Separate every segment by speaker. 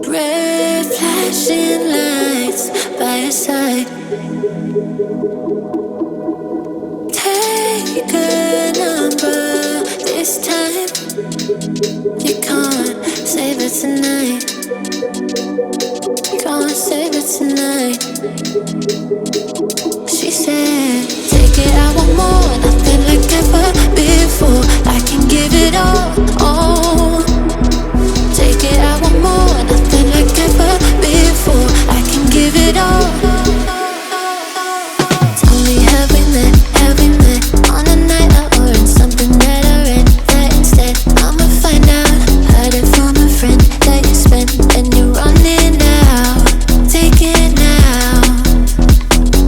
Speaker 1: Red flashing lights by your side. Take a number this time. You can't save it tonight. Can't save it tonight. She said, take it, I want more. Nothing like ever before. I can give it all. Take it, I want more. Nothing like ever before. I can give it all. Tell me, have we met? Have we met on a night out or in something that I read? That instead, I'ma find out. Heard it from a friend that you spent and you're running out. Take it now.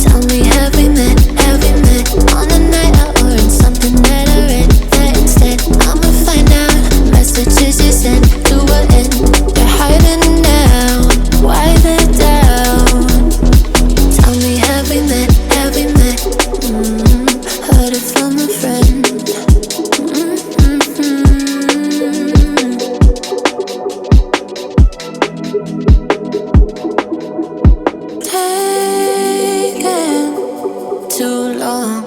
Speaker 1: Tell me, have we met? Have we met on a night out or in something that I read? That instead, I'ma find out. Messages you sent to an end. They're hiding now. Why the doubt? Tell me, have we met? Have we met? Heard it from a friend. Taking too long.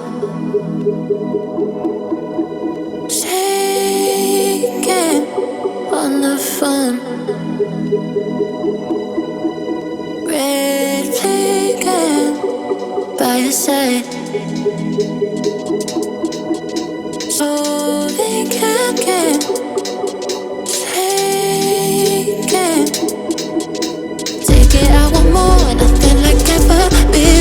Speaker 1: Shaking on the phone. Red flagging by your side. So they can't get taken. Take it, I want more. Nothing like ever before.